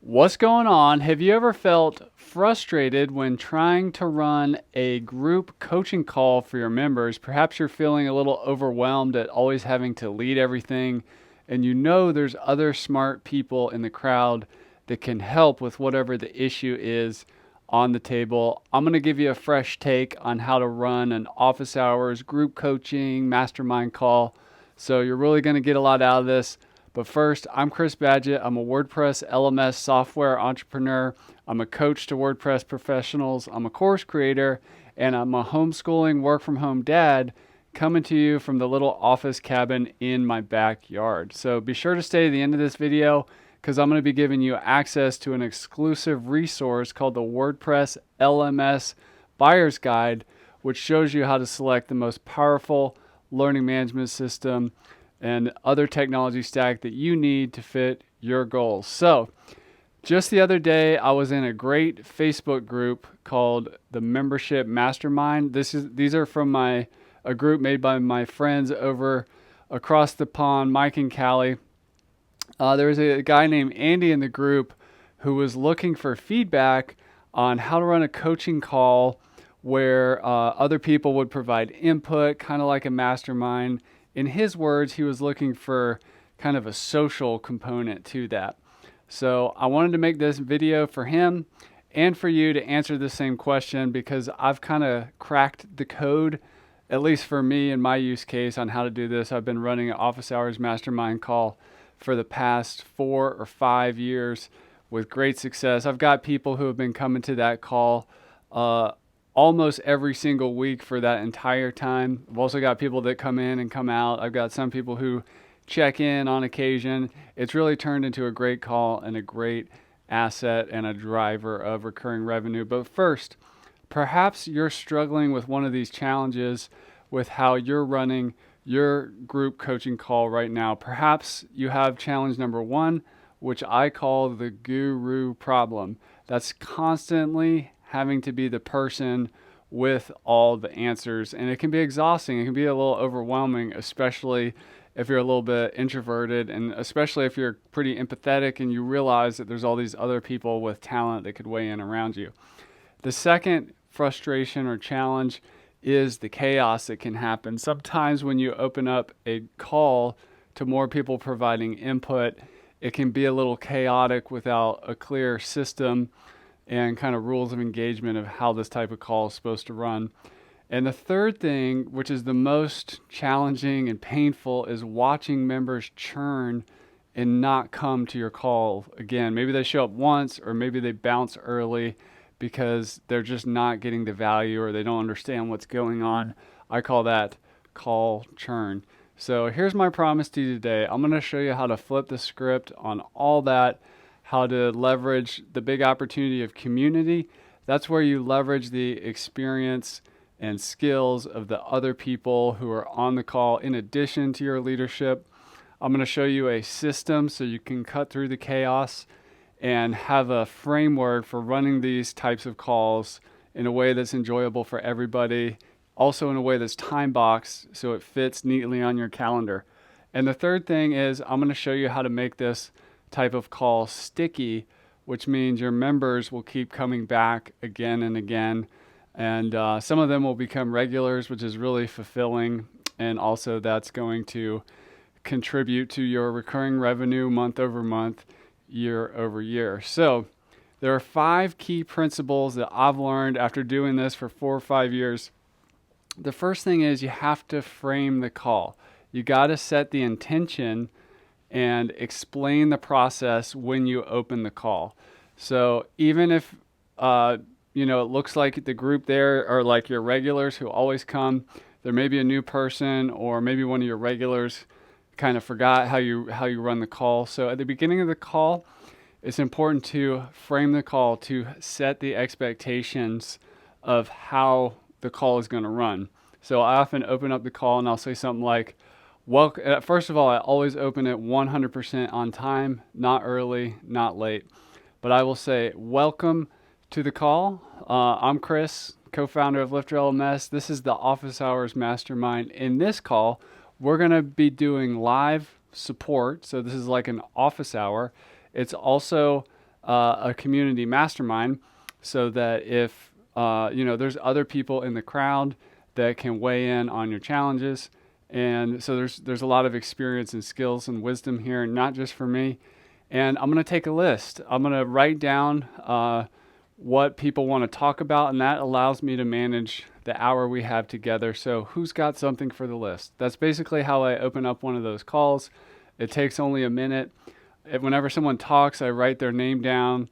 What's going on? Have you ever felt frustrated when trying to run a group coaching call for your members? Perhaps you're feeling a little overwhelmed at always having to lead everything, and you know there's other smart people in the crowd that can help with whatever the issue is on the table. I'm going to give you a fresh take on how to run an office hours group coaching mastermind call. So you're really going to get a lot out of this. But first, I'm Chris Badgett. I'm a WordPress LMS software entrepreneur. I'm a coach to WordPress professionals. I'm a course creator, and I'm a homeschooling work from home dad coming to you from the little office cabin in my backyard. So be sure to stay to the end of this video because I'm going to be giving you access to an exclusive resource called the WordPress LMS Buyer's Guide, which shows you how to select the most powerful learning management system and other technology stack that you need to fit your goals. So just the other day, I was in a great Facebook group called the Membership Mastermind. These are from a group made by my friends over across the pond, Mike and Callie. There was a guy named Andy in the group who was looking for feedback on how to run a coaching call where other people would provide input, kind of like a mastermind. In his words, he was looking for kind of a social component to that. So I wanted to make this video for him and for you to answer the same question because I've kind of cracked the code, at least for me in my use case, on how to do this. I've been running an office hours mastermind call for the past 4 or 5 years with great success. I've got people who have been coming to that call almost every single week for that entire time. I've also got people that come in and come out. I've got some people who check in on occasion. It's really turned into a great call and a great asset and a driver of recurring revenue. But first, perhaps you're struggling with one of these challenges with how you're running your group coaching call right now. Perhaps you have challenge number 1, which I call the guru problem. That's constantly having to be the person with all the answers. And it can be exhausting. It can be a little overwhelming, especially if you're a little bit introverted, and especially if you're pretty empathetic and you realize that there's all these other people with talent that could weigh in around you. The second frustration or challenge is the chaos that can happen. Sometimes when you open up a call to more people providing input, it can be a little chaotic without a clear system and kind of rules of engagement of how this type of call is supposed to run. And the third thing, which is the most challenging and painful, is watching members churn and not come to your call again. Maybe they show up once, or maybe they bounce early because they're just not getting the value or they don't understand what's going on. I call that call churn. So here's my promise to you today. I'm going to show you how to flip the script on all that, how to leverage the big opportunity of community. That's where you leverage the experience and skills of the other people who are on the call in addition to your leadership. I'm going to show you a system so you can cut through the chaos and have a framework for running these types of calls in a way that's enjoyable for everybody, also in a way that's time boxed so it fits neatly on your calendar. And the third thing is I'm going to show you how to make this type of call sticky, which means your members will keep coming back again and again. And some of them will become regulars, which is really fulfilling. And also that's going to contribute to your recurring revenue month over month, year over year. So there are 5 key principles that I've learned after doing this for 4 or 5 years. The first thing is you have to frame the call. You got to set the intention and explain the process when you open the call. So even if it looks like the group there are like your regulars who always come, there may be a new person, or maybe one of your regulars kind of forgot how you run the call. So at the beginning of the call, it's important to frame the call to set the expectations of how the call is going to run. So I often open up the call and I'll say something like, first of all, I always open it 100% on time, not early, not late. But I will say, welcome to the call. I'm Chris, co-founder of Lifter LMS. This is the Office Hours Mastermind. In this call, we're going to be doing live support. So this is like an office hour. It's also a community mastermind so that if there's other people in the crowd that can weigh in on your challenges. And so there's a lot of experience and skills and wisdom here, not just for me. And I'm going to take a list. I'm going to write down what people want to talk about, and that allows me to manage the hour we have together. So who's got something for the list? That's basically how I open up one of those calls. It takes only a minute. Whenever someone talks, I write their name down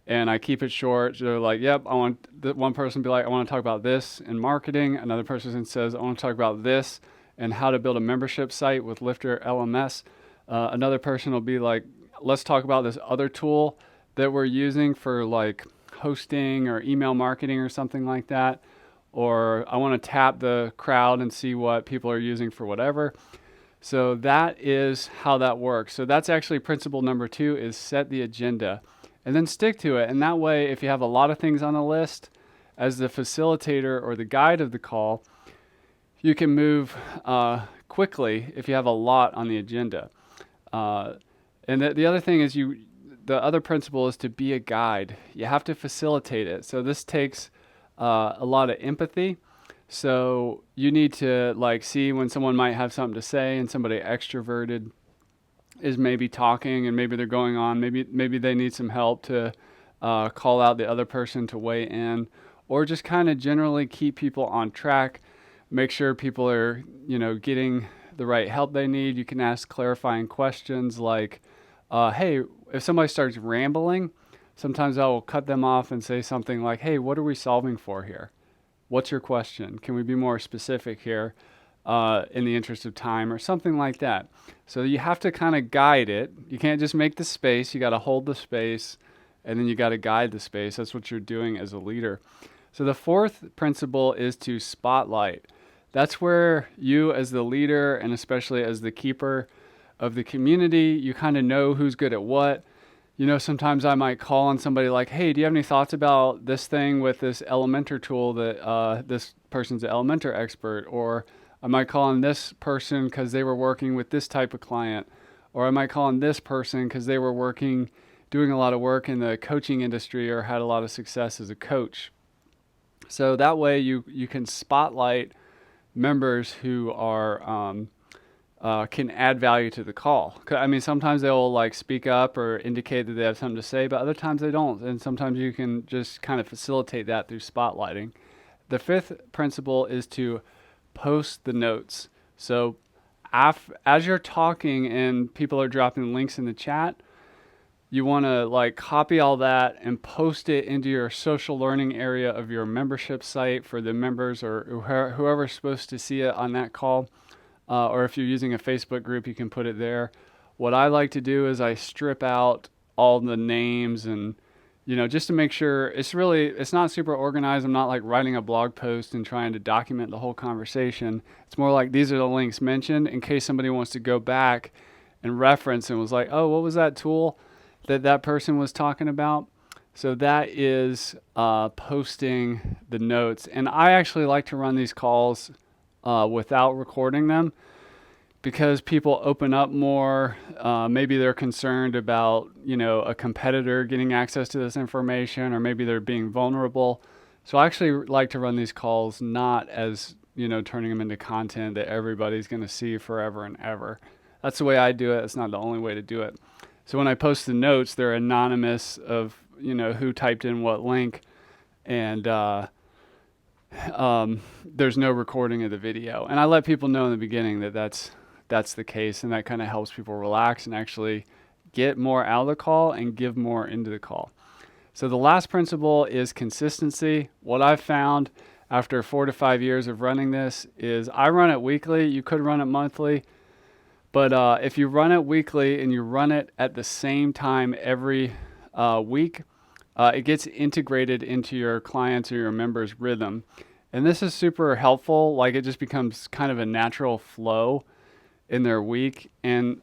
and I keep it short. So they're like, yep, I want one person to be like, I want to talk about this in marketing. Another person says, I want to talk about this and how to build a membership site with Lifter LMS. Another person will be like, let's talk about this other tool that we're using for like hosting or email marketing or something like that. Or I want to tap the crowd and see what people are using for whatever. So that is how that works. So that's actually principle number 2 is set the agenda and then stick to it. And that way, if you have a lot of things on the list, as the facilitator or the guide of the call, you can move quickly if you have a lot on the agenda. And the other thing is the other principle is to be a guide. You have to facilitate it. So this takes a lot of empathy. So you need to like see when someone might have something to say and somebody extroverted is maybe talking and maybe they're going on. Maybe they need some help to call out the other person to weigh in, or just kind of generally keep people on track. Make sure people are, getting the right help they need. You can ask clarifying questions like, hey, if somebody starts rambling, sometimes I will cut them off and say something like, hey, what are we solving for here? What's your question? Can we be more specific here in the interest of time or something like that? So you have to kind of guide it. You can't just make the space. You got to hold the space and then you got to guide the space. That's what you're doing as a leader. So the 4th principle is to spotlight. That's where you as the leader and especially as the keeper of the community, you kind of know who's good at what. Sometimes I might call on somebody like, hey, do you have any thoughts about this thing with this Elementor tool that this person's an Elementor expert? Or I might call on this person because they were working with this type of client. Or I might call on this person because they were doing a lot of work in the coaching industry or had a lot of success as a coach. So that way you can spotlight members who are can add value to the call. I mean, sometimes they'll like speak up or indicate that they have something to say, but other times they don't. And sometimes you can just kind of facilitate that through spotlighting. The 5th principle is to post the notes. So as you're talking and people are dropping links in the chat, you want to like copy all that and post it into your social learning area of your membership site for the members or whoever's supposed to see it on that call. Or if you're using a Facebook group, you can put it there. What I like to do is I strip out all the names and, just to make sure it's not super organized. I'm not like writing a blog post and trying to document the whole conversation. It's more like these are the links mentioned in case somebody wants to go back and reference and was like, oh, what was that tool that person was talking about? So that is posting the notes. And I actually like to run these calls without recording them because people open up more. Maybe they're concerned about, a competitor getting access to this information, or maybe they're being vulnerable. So I actually like to run these calls not as, turning them into content that everybody's going to see forever and ever. That's the way I do it. It's not the only way to do it. So when I post the notes, they're anonymous of, who typed in what link, and there's no recording of the video. And I let people know in the beginning that that's the case, and that kind of helps people relax and actually get more out of the call and give more into the call. So the last principle is consistency. What I've found after 4 to 5 years of running this is I run it weekly. You could run it monthly, but if you run it weekly and you run it at the same time every week, it gets integrated into your clients or your members' rhythm. And this is super helpful. Like, it just becomes kind of a natural flow in their week. And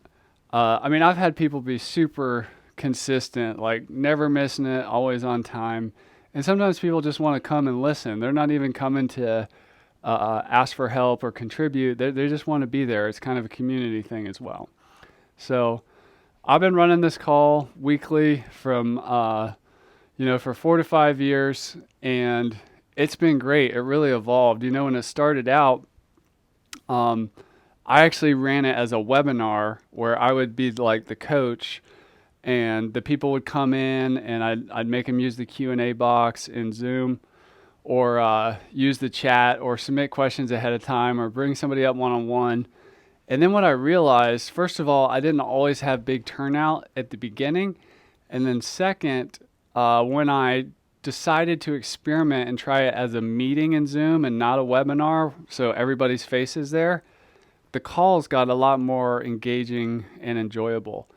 I've had people be super consistent, like never missing it, always on time. And sometimes people just want to come and listen. They're not even coming to ask for help or contribute. They just want to be there. It's kind of a community thing as well. So I've been running this call weekly from, for 4 to 5 years, and it's been great. It really evolved. When it started out, um, I actually ran it as a webinar where I would be like the coach, and the people would come in, and I'd make them use the Q&A box in Zoom, or use the chat, or submit questions ahead of time, or bring somebody up one-on-one. And then what I realized, first of all, I didn't always have big turnout at the beginning. And then second, when I decided to experiment and try it as a meeting in Zoom and not a webinar, so everybody's face is there, the calls got a lot more engaging and enjoyable.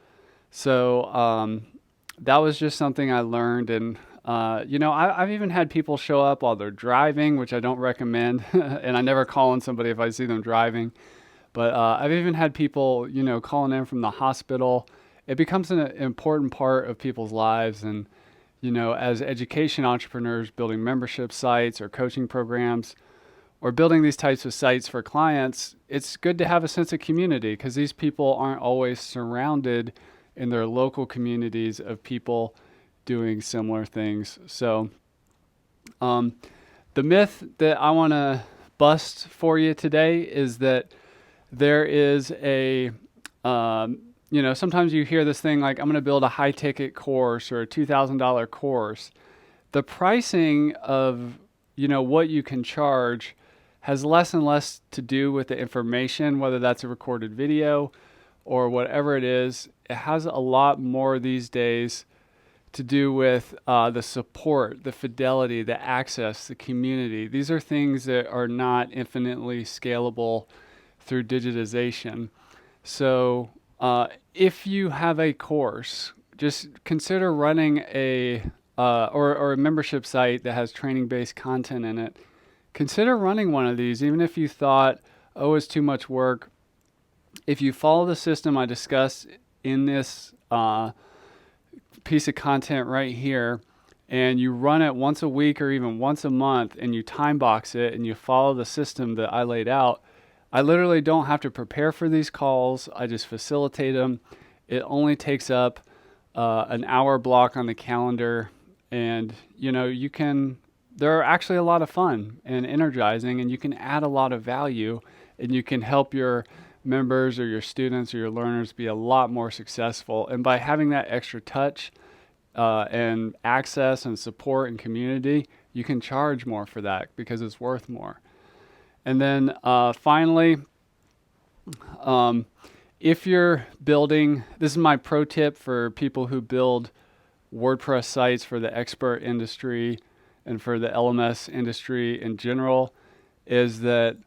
So that was just something I learned. And, I've even had people show up while they're driving, which I don't recommend. And I never call on somebody if I see them driving. But I've even had people, calling in from the hospital. It becomes an important part of people's lives. And, as education entrepreneurs building membership sites or coaching programs or building these types of sites for clients, it's good to have a sense of community because these people aren't always surrounded in their local communities of people doing similar things. So the myth that I want to bust for you today is that there is sometimes you hear this thing like, I'm going to build a high ticket course or a $2,000 course. The pricing of, what you can charge has less and less to do with the information, whether that's a recorded video or whatever it is. It has a lot more these days to do with the support, the fidelity, the access, the community. These are things that are not infinitely scalable through digitization. So if you have a course, just consider running a membership site that has training-based content in it. Consider running one of these, even if you thought, oh, it's too much work. If you follow the system I discussed in this piece of content right here, and you run it once a week or even once a month, and you time box it, and you follow the system that I laid out, I literally don't have to prepare for these calls. I just facilitate them. It only takes up an hour block on the calendar, and they're actually a lot of fun and energizing, and you can add a lot of value, and you can help your members or your students or your learners be a lot more successful. And by having that extra touch and access and support and community, you can charge more for that because it's worth more. And then finally, if you're building, this is my pro tip for people who build WordPress sites for the expert industry and for the LMS industry in general, is that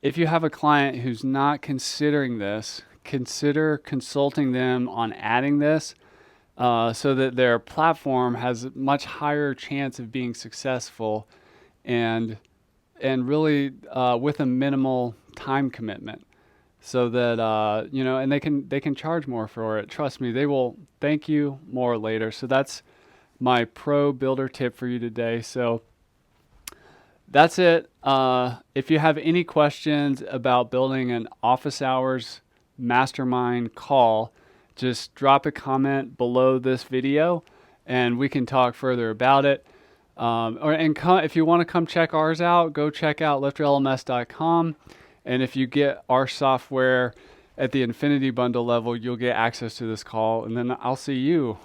if you have a client who's not considering this, consider consulting them on adding this so that their platform has a much higher chance of being successful and really with a minimal time commitment, so that and they can charge more for it. Trust me, they will thank you more later. So that's my pro builder tip for you today. So that's it. If you have any questions about building an office hours mastermind call, just drop a comment below this video and we can talk further about it. If you want to come check ours out, go check out lifterlms.com. And if you get our software at the Infinity Bundle level, you'll get access to this call. And then I'll see you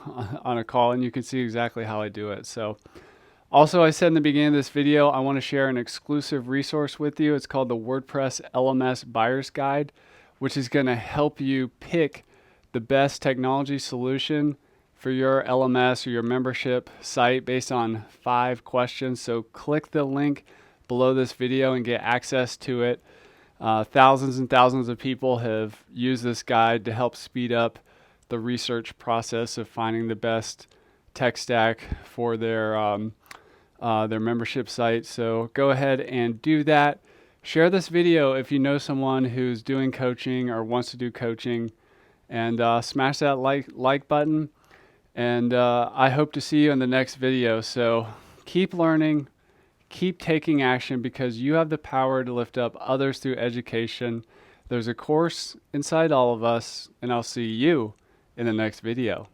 on a call and you can see exactly how I do it. So also, I said in the beginning of this video, I want to share an exclusive resource with you. It's called the WordPress LMS Buyer's Guide, which is going to help you pick the best technology solution for your LMS or your membership site based on 5 questions. So click the link below this video and get access to it. Thousands and thousands of people have used this guide to help speed up the research process of finding the best tech stack for their membership site. So go ahead and do that. Share this video if you know someone who's doing coaching or wants to do coaching, and smash that like button. And I hope to see you in the next video. So keep learning, keep taking action, because you have the power to lift up others through education. There's a course inside all of us, and I'll see you in the next video.